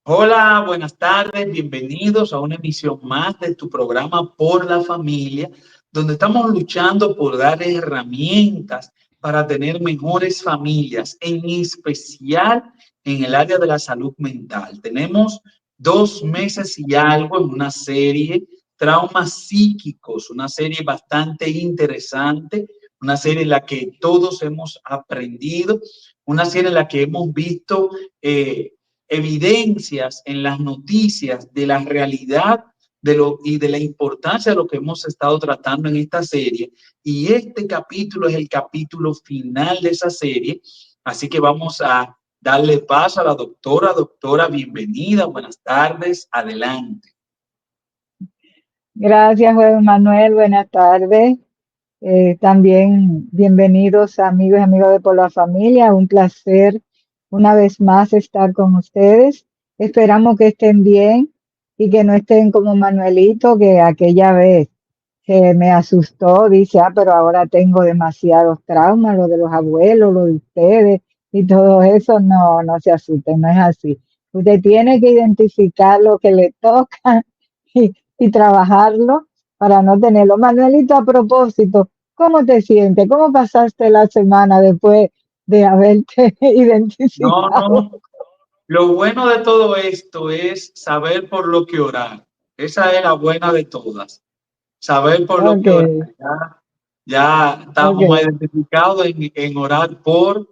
Hola, buenas tardes, bienvenidos a una emisión más de tu programa Por la Familia, donde estamos luchando por dar herramientas para tener mejores familias, en especial en el área de la salud mental. Tenemos 2 meses y algo en una serie, Traumas Psíquicos, una serie bastante interesante, una serie en la que todos hemos aprendido, una serie en la que hemos visto evidencias en las noticias de la realidad y de la importancia de lo que hemos estado tratando en esta serie. Y este capítulo es el capítulo final de esa serie. Así que vamos a darle paso a la doctora. Doctora, bienvenida, buenas tardes, adelante. Gracias, Juan Manuel. Buenas tardes. También bienvenidos amigos y amigos de Por la Familia. Un placer una vez más estar con ustedes. Esperamos que estén bien y que no estén como Manuelito, que aquella vez que me asustó, dice, pero ahora tengo demasiados traumas, lo de los abuelos, lo de ustedes y todo eso. No, no se asusten, no es así. Usted tiene que identificar lo que le toca y trabajarlo para no tenerlo. Manuelito, a propósito, ¿cómo te sientes? ¿Cómo pasaste la semana después de haberte No, identificado? no. Lo bueno de todo esto es saber por lo que orar. Esa es la buena de todas. Saber por lo Ok, que orar. Ya estamos más ok. identificados en orar por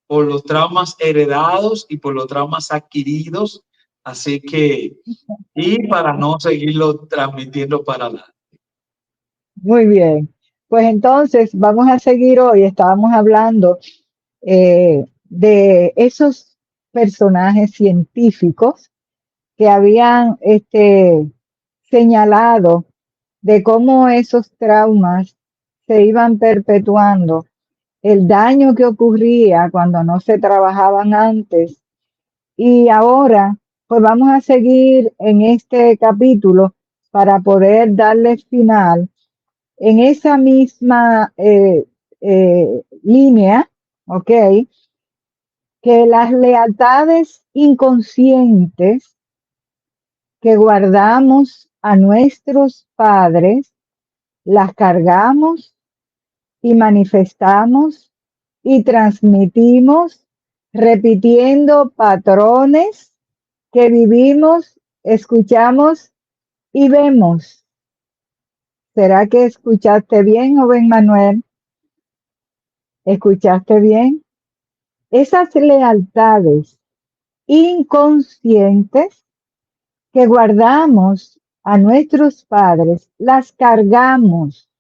los traumas heredados y por los traumas adquiridos. Así que, y para no seguirlo transmitiendo para adelante. Muy bien. Pues entonces vamos a seguir hoy. Estábamos hablando de esos personajes científicos que habían señalado de cómo esos traumas se iban perpetuando, el daño que ocurría cuando no se trabajaban antes. Y ahora, pues vamos a seguir en este capítulo para poder darle final en esa misma línea, ¿ok? Que las lealtades inconscientes que guardamos a nuestros padres, las cargamos y manifestamos y transmitimos repitiendo patrones que vivimos, escuchamos y vemos. ¿Será que escuchaste bien, joven Manuel? ¿Escuchaste bien? Esas lealtades inconscientes que guardamos a nuestros padres, las cargamos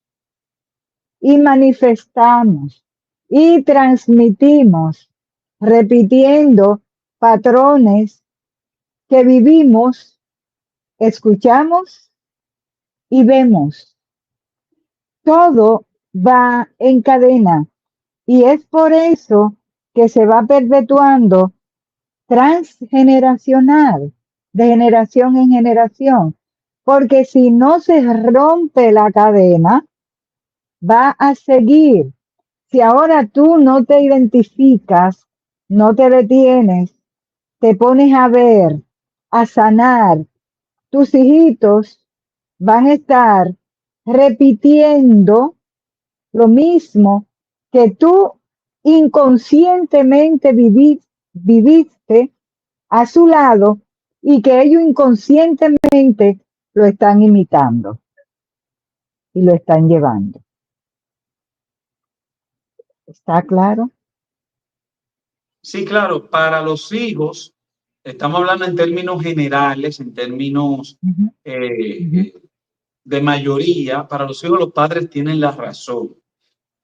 y manifestamos y transmitimos, repitiendo patrones que vivimos, escuchamos y vemos. Todo va en cadena y es por eso que se va perpetuando transgeneracional, de generación en generación, porque si no se rompe la cadena, va a seguir. Si ahora tú no te identificas, no te detienes, te pones a ver, a sanar, tus hijitos van a estar repitiendo lo mismo que tú inconscientemente viviste a su lado y que ellos inconscientemente lo están imitando y lo están llevando. ¿Está claro? Sí, claro, para los hijos, estamos hablando en términos generales, en términos Ujú, eh, ujú. eh, de mayoría, para los hijos los padres tienen la razón.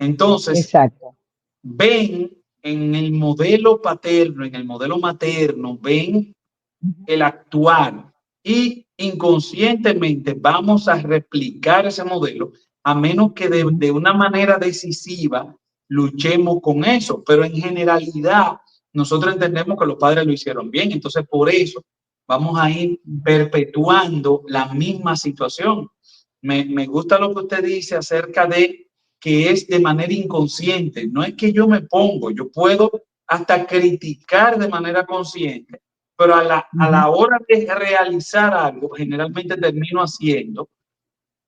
Entonces, Exacto. ven en el modelo paterno, en el modelo materno, ven Ujú, el actuar y inconscientemente vamos a replicar ese modelo a menos que ujú, de una manera decisiva luchemos con eso. Pero en generalidad, nosotros entendemos que los padres lo hicieron bien. Entonces, por eso vamos a ir ujú. perpetuando la misma situación. Me gusta lo que usted dice acerca de que es de manera inconsciente. No es que yo me pongo, yo puedo hasta criticar de manera consciente, pero a la hora de realizar algo, generalmente termino haciendo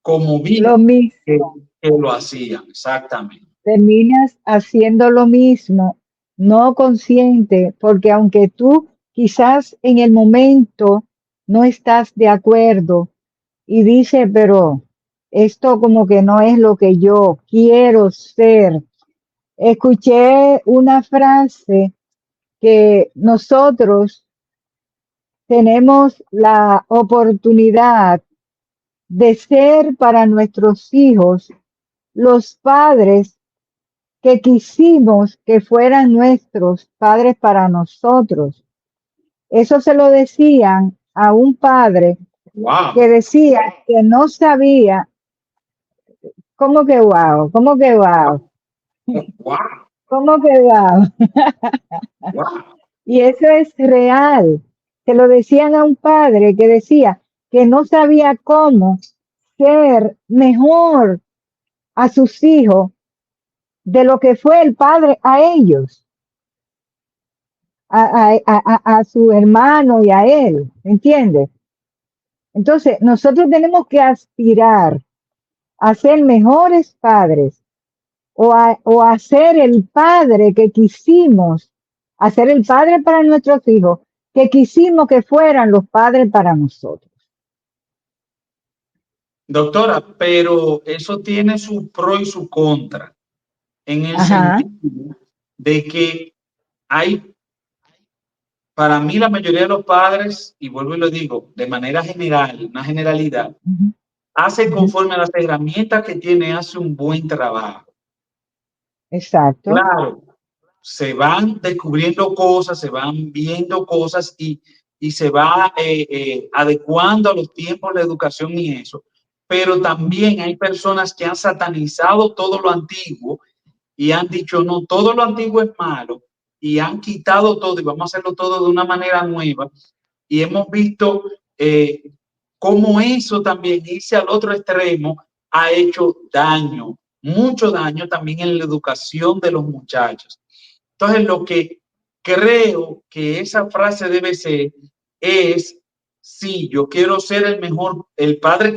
como vi lo que, mismo. que lo hacían, exactamente. Terminas haciendo lo mismo, no consciente, porque aunque tú quizás en el momento no estás de acuerdo y dices, pero esto como que no es lo que yo quiero ser. Escuché una frase que nosotros tenemos la oportunidad de ser para nuestros hijos los padres que quisimos que fueran nuestros padres para nosotros. Eso se lo decían a un padre Wow, que decía que no sabía, ¿cómo que wow? ¿Cómo que wow? wow, ¿Cómo que wow? wow. Y eso es real. Se lo decían a un padre que decía que no sabía cómo ser mejor a sus hijos de lo que fue el padre a ellos, a su hermano y a él, ¿entiendes? Entonces, nosotros tenemos que aspirar a ser mejores padres o a ser el padre que quisimos, a ser el padre para nuestros hijos, que quisimos que fueran los padres para nosotros. Doctora, pero eso tiene su pro y su contra, en el Ajá. sentido de que hay, para mí la mayoría de los padres, y vuelvo y lo digo, de manera general, una generalidad, Uh -huh, hace uh -huh. conforme a las herramientas que tiene, hace un buen trabajo. Exacto. Claro, se van descubriendo cosas, se van viendo cosas y se va adecuando a los tiempos de educación y eso. Pero también hay personas que han satanizado todo lo antiguo y han dicho, no, todo lo antiguo es malo y han quitado todo y vamos a hacerlo todo de una manera nueva. Y hemos visto cómo eso también, irse al otro extremo, ha hecho daño, mucho daño también en la educación de los muchachos. Entonces, lo que creo que esa frase debe ser es, sí, yo quiero ser el mejor, el padre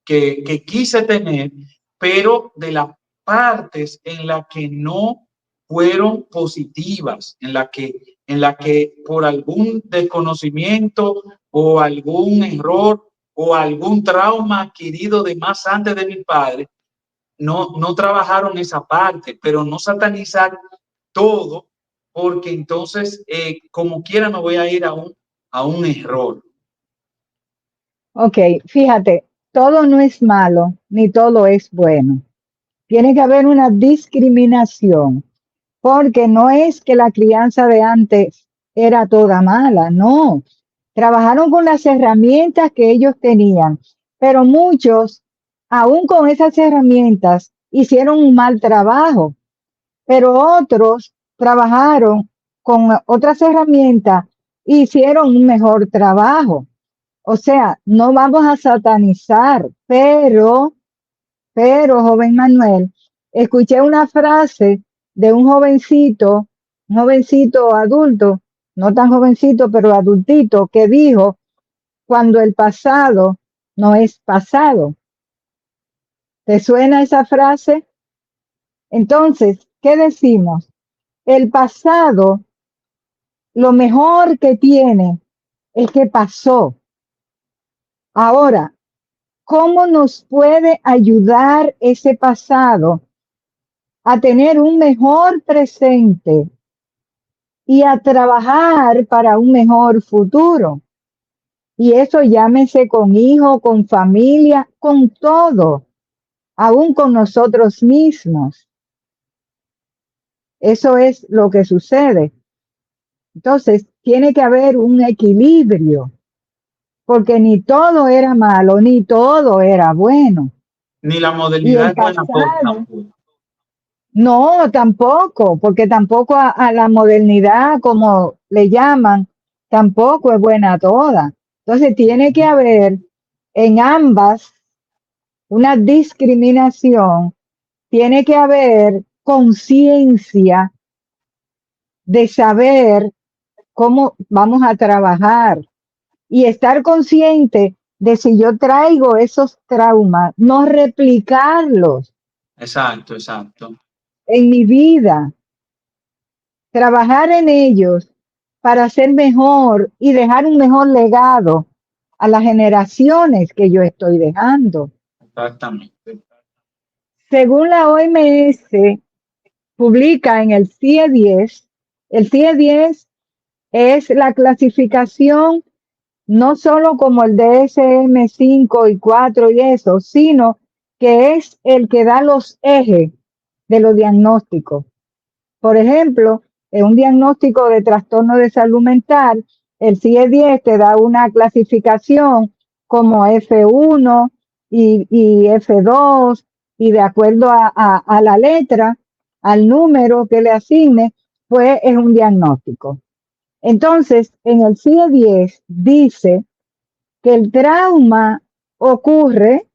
que quise tener, pero de las partes en las que no fueron positivas, en la que por algún desconocimiento o algún error o algún trauma adquirido de más antes de mi padre, no trabajaron esa parte, pero no satanizar todo, porque entonces, como quiera, me voy a ir a un error. Ok, fíjate, todo no es malo ni todo es bueno. Tiene que haber una discriminación, porque no es que la crianza de antes era toda mala, no. Trabajaron con las herramientas que ellos tenían, pero muchos, aún con esas herramientas, hicieron un mal trabajo, pero otros trabajaron con otras herramientas e hicieron un mejor trabajo. O sea, no vamos a satanizar, pero, joven Manuel, escuché una frase de un jovencito adulto, no tan jovencito, pero adultito, que dijo, cuando el pasado no es pasado. ¿Te suena esa frase? Entonces, ¿qué decimos? El pasado, lo mejor que tiene es que pasó. Ahora, ¿cómo nos puede ayudar ese pasado a tener un mejor presente y a trabajar para un mejor futuro? Y eso llámese con hijo, con familia, con todo, aún con nosotros mismos. Eso es lo que sucede. Entonces, tiene que haber un equilibrio, porque ni todo era malo, ni todo era bueno. Ni la Y modernidad el es buena por pasado, tampoco. no, tampoco, porque tampoco a la modernidad, como le llaman, tampoco es buena toda. Entonces, tiene que haber en ambas una discriminación, tiene que haber conciencia de saber cómo vamos a trabajar y estar consciente de si yo traigo esos traumas, no replicarlos Exacto, exacto. en mi vida, trabajar en ellos para ser mejor y dejar un mejor legado a las generaciones que yo estoy dejando. Exactamente. Según la OMS, publica en el CIE 10 es la clasificación no solo como el DSM-5 y 4 y eso, sino que es el que da los ejes de los diagnósticos. Por ejemplo, en un diagnóstico de trastorno de salud mental, el CIE-10 te da una clasificación como F1 y F2, y de acuerdo a la letra, al número que le asigne, pues es un diagnóstico. Entonces, en el CIE-10 dice que el trauma ocurre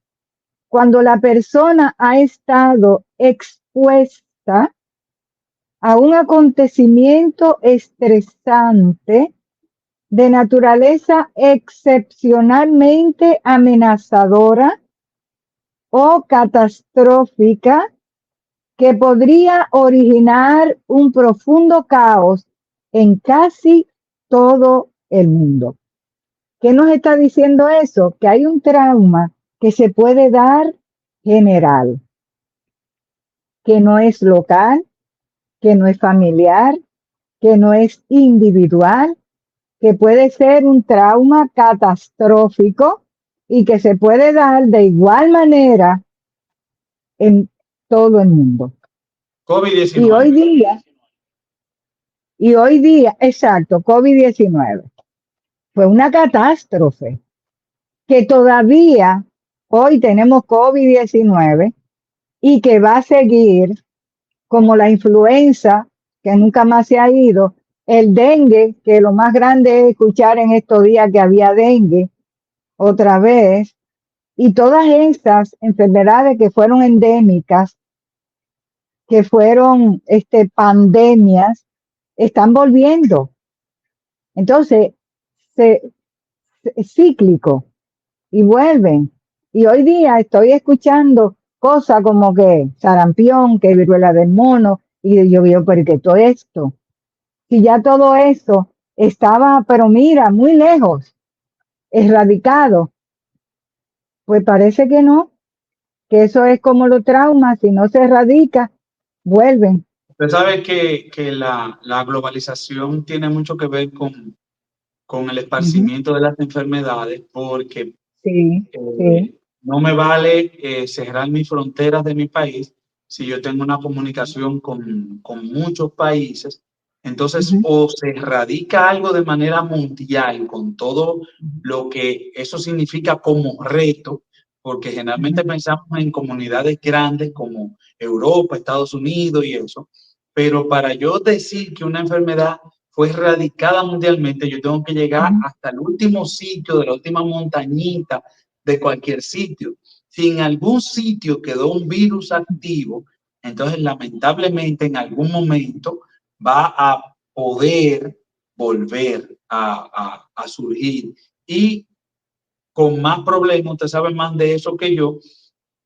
cuando la persona ha estado expuesta a un acontecimiento estresante de naturaleza excepcionalmente amenazadora o catastrófica que podría originar un profundo caos en casi todo el mundo. ¿Qué nos está diciendo eso? Que hay un trauma que se puede dar general, que no es local, que no es familiar, que no es individual, que puede ser un trauma catastrófico y que se puede dar de igual manera en todo el mundo. Y hoy COVID-19. día, exacto, COVID-19 fue una catástrofe que todavía hoy tenemos COVID-19 y que va a seguir como la influenza, que nunca más se ha ido, el dengue, que lo más grande es escuchar en estos días que había dengue otra vez, y todas estas enfermedades que fueron endémicas, que fueron pandemias, están volviendo. Entonces, es cíclico y vuelven. Y hoy día estoy escuchando cosas como que sarampión, que viruela del mono, y yo digo, pero ¿qué todo esto? Si ya todo eso estaba, pero mira, muy lejos, erradicado, pues parece que no, que eso es como los traumas, si no se erradica, vuelven. Usted sabe que la globalización tiene mucho que ver con el Ujú. esparcimiento de las enfermedades, porque Sí, sí. no me vale cerrar mis fronteras de mi país si yo tengo una comunicación con muchos países. Entonces, Ujú, o se erradica algo de manera mundial con todo ujú, lo que eso significa como reto, porque generalmente ujú, pensamos en comunidades grandes como Europa, Estados Unidos y eso, pero para yo decir que una enfermedad fue erradicada mundialmente, yo tengo que llegar ujú, hasta el último sitio de la última montañita de cualquier sitio. Si en algún sitio quedó un virus activo, entonces lamentablemente en algún momento va a poder volver a surgir. Y con más problemas, usted sabe más de eso que yo,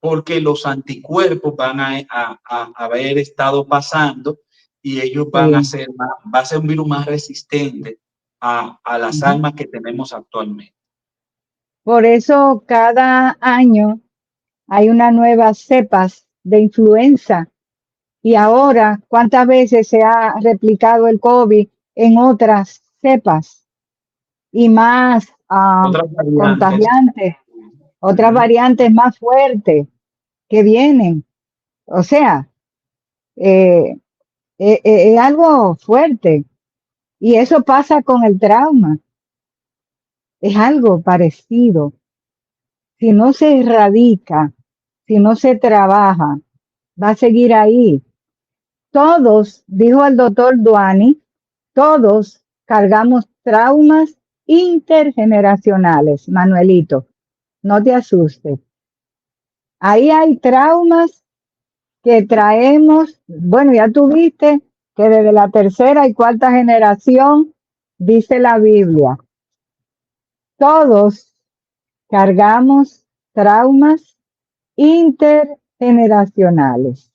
porque los anticuerpos van a haber estado pasando y ellos van a sí. ser más, va a ser un virus más resistente a las Ujú. armas que tenemos actualmente. Por eso cada año hay una nueva cepas de influenza. Y ahora, ¿cuántas veces se ha replicado el COVID en otras cepas y más Otras variantes. contagiantes, otras Ujú. variantes más fuertes que vienen? O sea, eh, es algo fuerte. Y eso pasa con el trauma. Es algo parecido. Si no se erradica, si no se trabaja, va a seguir ahí. Todos, dijo el doctor Duani, todos cargamos traumas intergeneracionales, Manuelito. No te asustes. Ahí hay traumas que traemos, bueno, ya tuviste que desde la tercera y cuarta generación dice la Biblia, todos cargamos traumas intergeneracionales.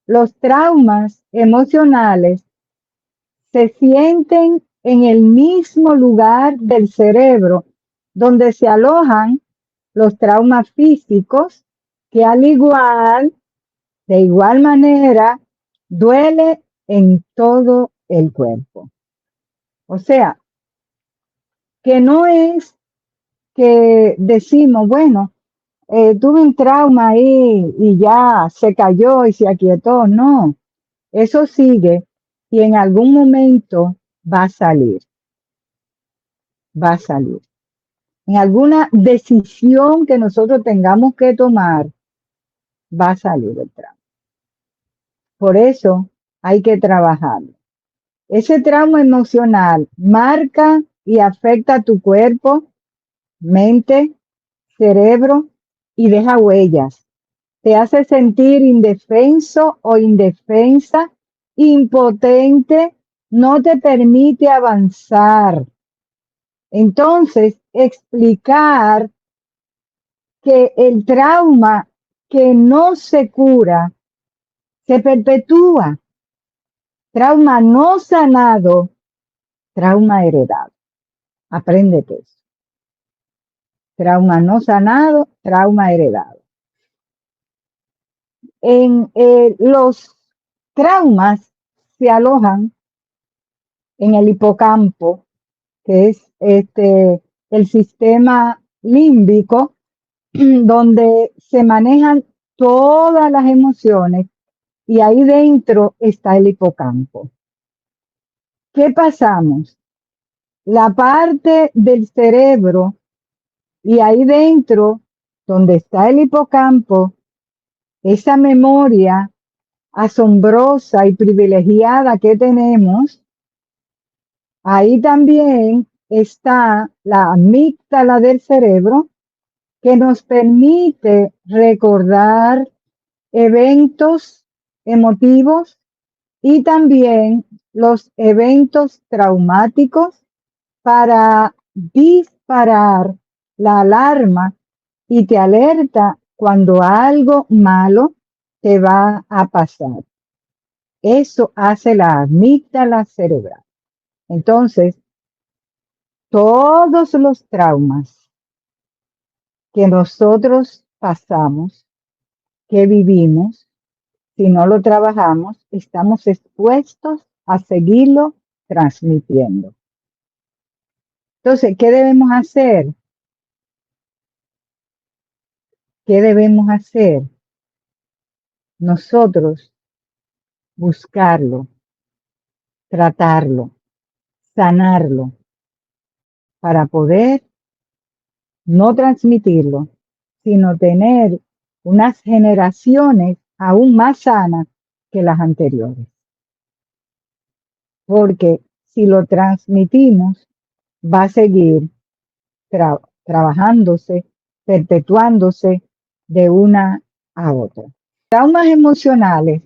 Los traumas emocionales se sienten en el mismo lugar del cerebro donde se alojan los traumas físicos, que de igual manera, duele en todo el cuerpo. O sea, que no es que decimos, bueno, tuve un trauma ahí y ya se cayó y se aquietó. No, eso sigue y en algún momento va a salir, va a salir. En alguna decisión que nosotros tengamos que tomar, va a salir el trauma. Por eso hay que trabajarlo. Ese trauma emocional marca y afecta a tu cuerpo, mente, cerebro y deja huellas. Te hace sentir indefenso o indefensa, impotente, no te permite avanzar. Entonces, explicar que el trauma que no se cura se perpetúa. Trauma no sanado, trauma heredado. Apréndete eso. Trauma no sanado, trauma heredado. Los traumas se alojan en el hipocampo, que es el sistema límbico, donde se manejan todas las emociones y ahí dentro está el hipocampo. ¿Qué pasamos? La parte del cerebro y ahí dentro, donde está el hipocampo, esa memoria asombrosa y privilegiada que tenemos, ahí también está la amígdala del cerebro que nos permite recordar eventos emotivos y también los eventos traumáticos para disparar la alarma y te alerta cuando algo malo te va a pasar. Eso hace la amígdala cerebral. Entonces, todos los traumas que nosotros pasamos, que vivimos, si no lo trabajamos, estamos expuestos a seguirlo transmitiendo. Entonces, ¿qué debemos hacer? ¿Qué debemos hacer? Nosotros buscarlo, tratarlo, sanarlo, para poder no transmitirlo, sino tener unas generaciones aún más sanas que las anteriores. Porque si lo transmitimos, va a seguir trabajándose, perpetuándose de una a otra. Traumas emocionales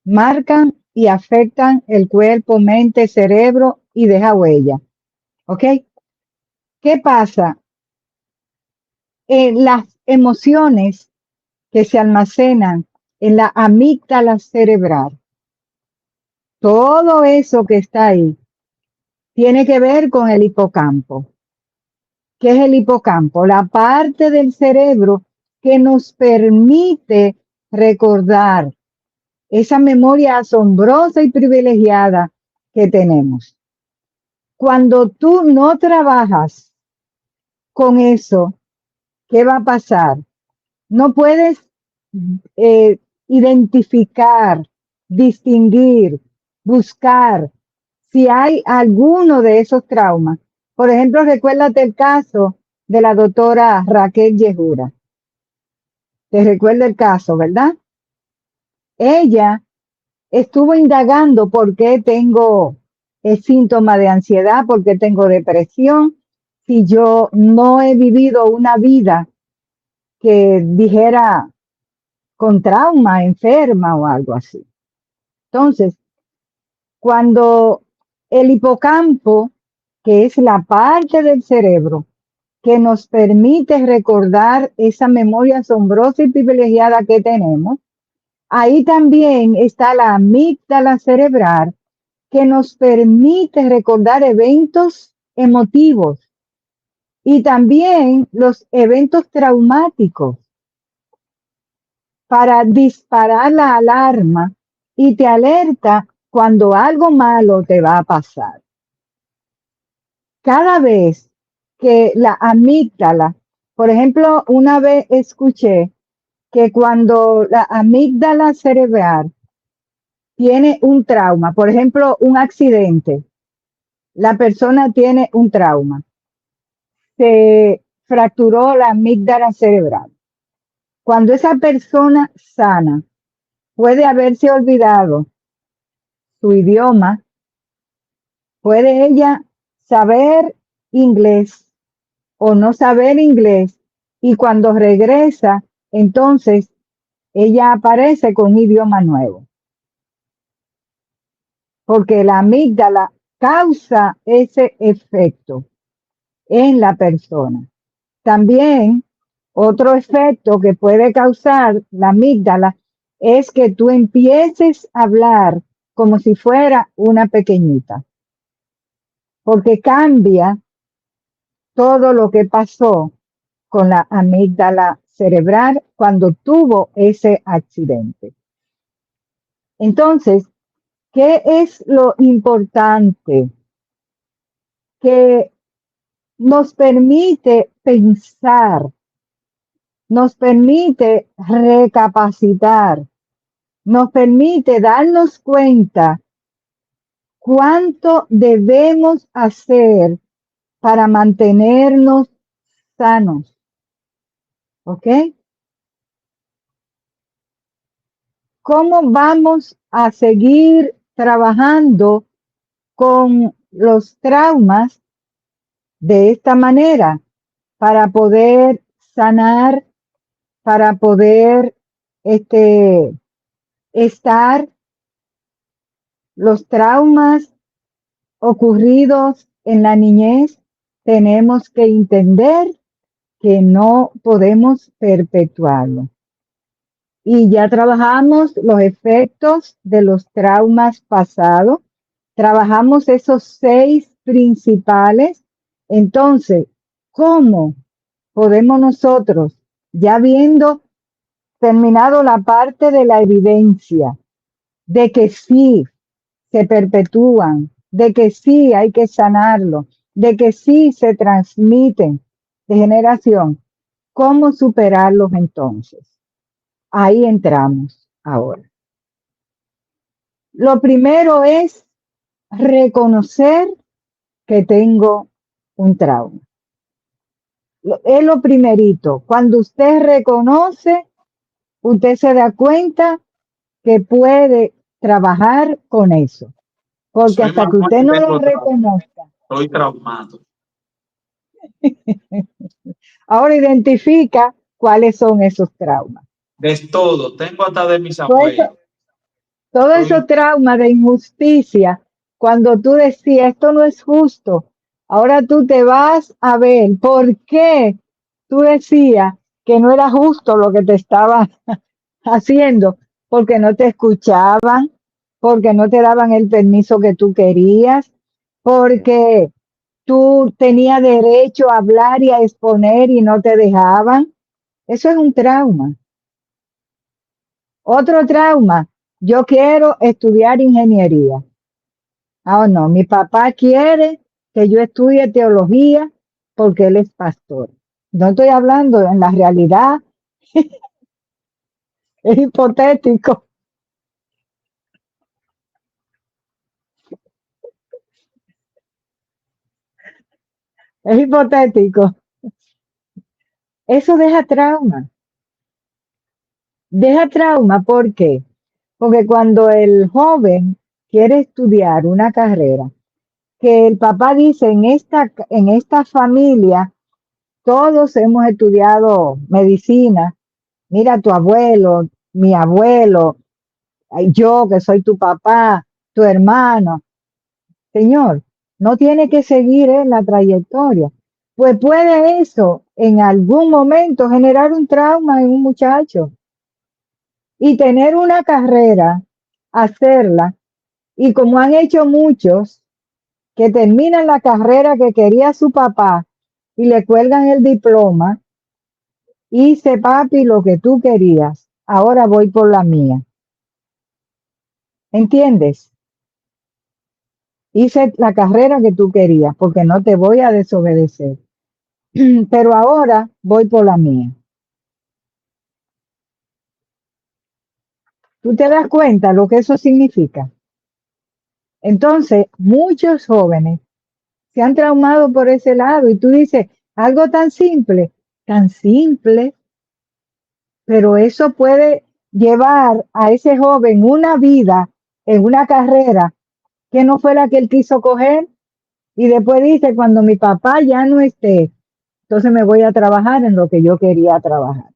marcan y afectan el cuerpo, mente, cerebro y deja huella. ¿Ok? ¿Qué pasa? Las emociones que se almacenan en la amígdala cerebral, todo eso que está ahí, tiene que ver con el hipocampo. ¿Qué es el hipocampo? La parte del cerebro que nos permite recordar esa memoria asombrosa y privilegiada que tenemos. Cuando tú no trabajas con eso, ¿qué va a pasar? No puedes identificar, distinguir, buscar si hay alguno de esos traumas. Por ejemplo, recuérdate el caso de la doctora Raquel Yehura. Te recuerda el caso, ¿verdad? Ella estuvo indagando por qué tengo síntomas de ansiedad, por qué tengo depresión, si yo no he vivido una vida que dijera con trauma, enferma o algo así. Entonces, cuando el hipocampo, que es la parte del cerebro que nos permite recordar esa memoria asombrosa y privilegiada que tenemos. Ahí también está la amígdala cerebral, que nos permite recordar eventos emotivos y también los eventos traumáticos para disparar la alarma y te alerta cuando algo malo te va a pasar. Cada vez que la amígdala, por ejemplo, una vez escuché que cuando la amígdala cerebral tiene un trauma, por ejemplo, un accidente, la persona tiene un trauma, se fracturó la amígdala cerebral. Cuando esa persona sana puede haberse olvidado su idioma, puede ella saber inglés o no saber inglés, y cuando regresa, entonces ella aparece con un idioma nuevo, porque la amígdala causa ese efecto en la persona. También otro efecto que puede causar la amígdala es que tú empieces a hablar como si fuera una pequeñita, porque cambia todo lo que pasó con la amígdala cerebral cuando tuvo ese accidente. Entonces, ¿qué es lo importante? Que nos permite pensar, nos permite recapacitar, nos permite darnos cuenta cuánto debemos hacer para mantenernos sanos. ¿Ok? ¿Cómo vamos a seguir trabajando con los traumas de esta manera para poder sanar, para poder estar los traumas ocurridos en la niñez? Tenemos que entender que no podemos perpetuarlo. Y ya trabajamos los efectos de los traumas pasados, trabajamos esos 6 principales. Entonces, ¿cómo podemos nosotros, ya viendo terminado la parte de la evidencia, de que sí se perpetúan, de que sí hay que sanarlo, de que sí se transmiten de generación, cómo superarlos entonces? Ahí entramos ahora. Lo primero es reconocer que tengo un trauma. Es lo primerito. Cuando usted reconoce, usted se da cuenta que puede trabajar con eso. Porque Soy hasta que mamá usted y no lo tengo trauma. reconozca, Estoy traumado. ahora identifica cuáles son esos traumas. De todo. Tengo hasta de mis Todo eso, abuelos. todo esos Estoy, traumas de injusticia, cuando tú decías, esto no es justo, ahora tú te vas a ver por qué tú decías que no era justo lo que te estaba haciendo, porque no te escuchaban, porque no te daban el permiso que tú querías, porque tú tenías derecho a hablar y a exponer y no te dejaban. Eso es un trauma. Otro trauma, yo quiero estudiar ingeniería. Ah, no, mi papá quiere que yo estudie teología porque él es pastor. No estoy hablando en la realidad, es hipotético, es hipotético. Eso deja trauma, ¿por qué? Porque cuando el joven quiere estudiar una carrera, que el papá dice, en esta familia todos hemos estudiado medicina, mira tu abuelo, mi abuelo, yo que soy tu papá, tu hermano, Señor, no tiene que seguir en la trayectoria. Pues puede eso en algún momento generar un trauma en un muchacho y tener una carrera, hacerla, y como han hecho muchos, que terminan la carrera que quería su papá y le cuelgan el diploma, hice papi lo que tú querías, ahora voy por la mía. ¿Entiendes? Hice la carrera que tú querías porque no te voy a desobedecer, pero ahora voy por la mía. ¿Tú te das cuenta lo que eso significa? Entonces, muchos jóvenes se han traumado por ese lado y tú dices, algo tan simple, pero eso puede llevar a ese joven una vida en una carrera que no fue la que él quiso coger y después dice, cuando mi papá ya no esté, entonces me voy a trabajar en lo que yo quería trabajar.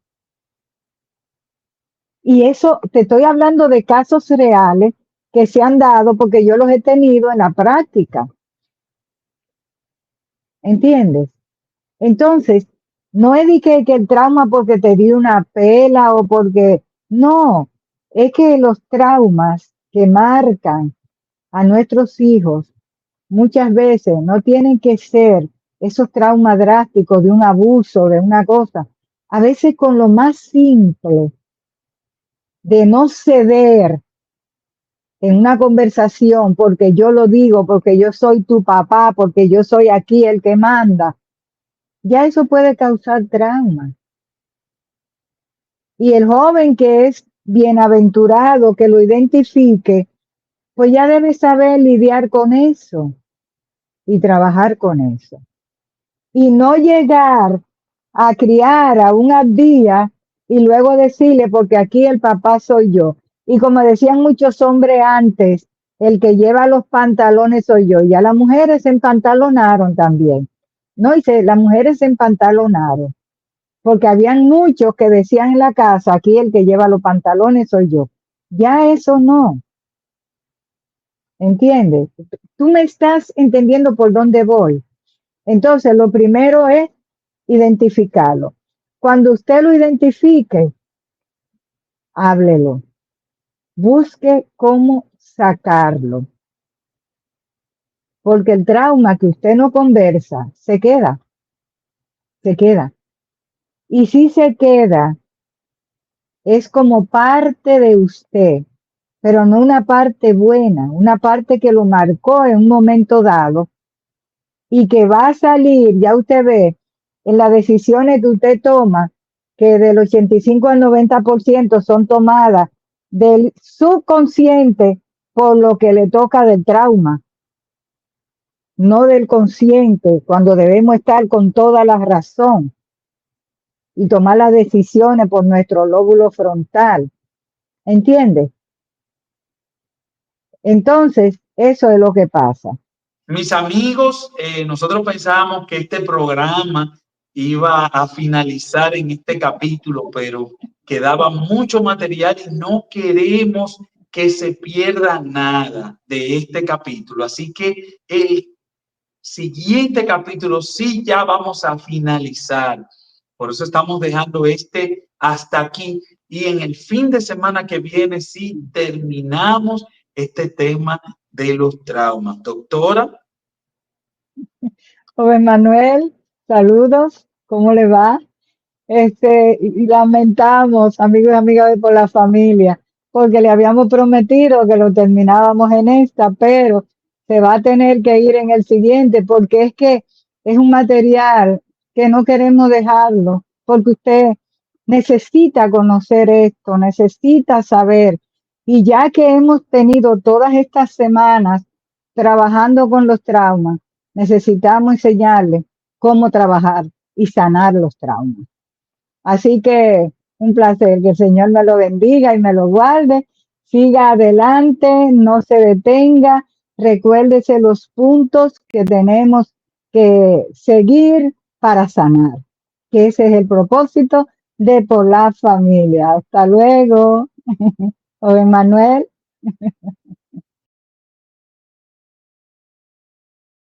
Y eso, te estoy hablando de casos reales que se han dado porque yo los he tenido en la práctica. ¿Entiendes? Entonces, no es de que el trauma porque te dio una pela o porque, no, es que los traumas que marcan a nuestros hijos muchas veces no tienen que ser esos traumas drásticos de un abuso, de una cosa. A veces con lo más simple de no ceder en una conversación porque yo lo digo, porque yo soy tu papá, porque yo soy aquí el que manda, ya eso puede causar trauma. Y el joven que es bienaventurado, que lo identifique, pues ya debe saber lidiar con eso y trabajar con eso. Y no llegar a criar a un ardilla y luego decirle, porque aquí el papá soy yo. Y como decían muchos hombres antes, el que lleva los pantalones soy yo. Ya las mujeres se empantalonaron también. No, dice, las mujeres se empantalonaron porque habían muchos que decían en la casa, aquí el que lleva los pantalones soy yo. Ya eso no, ¿entiendes? Tú me estás entendiendo por dónde voy. Entonces, lo primero es identificarlo. Cuando usted lo identifique, háblelo. Busque cómo sacarlo. Porque el trauma que usted no conversa, se queda, se queda. Y si se queda, es como parte de usted, pero no una parte buena, una parte que lo marcó en un momento dado y que va a salir, ya usted ve, en las decisiones que usted toma, que del 85 al 90% son tomadas del subconsciente por lo que le toca del trauma, no del consciente, cuando debemos estar con toda la razón y tomar las decisiones por nuestro lóbulo frontal. ¿Entiende? Entonces, eso es lo que pasa. Mis amigos, nosotros pensábamos que este programa iba a finalizar en este capítulo, pero quedaba mucho material y no queremos que se pierda nada de este capítulo. Así que el siguiente capítulo sí ya vamos a finalizar. Por eso estamos dejando este hasta aquí. Y en el fin de semana que viene sí terminamos este tema de los traumas. Doctora. Joven Manuel, saludos, ¿cómo le va? Y lamentamos, amigos y amigas de Por la Familia, porque le habíamos prometido que lo terminábamos en esta, pero se va a tener que ir en el siguiente, porque es que es un material que no queremos dejarlo, porque usted necesita conocer esto, necesita saber. Y ya que hemos tenido todas estas semanas trabajando con los traumas, necesitamos enseñarle cómo trabajar y sanar los traumas. Así que un placer, que el Señor me lo bendiga y me lo guarde. Siga adelante, no se detenga. Recuérdese los puntos que tenemos que seguir para sanar, que ese es el propósito de Por la Familia. Hasta luego, joven Manuel.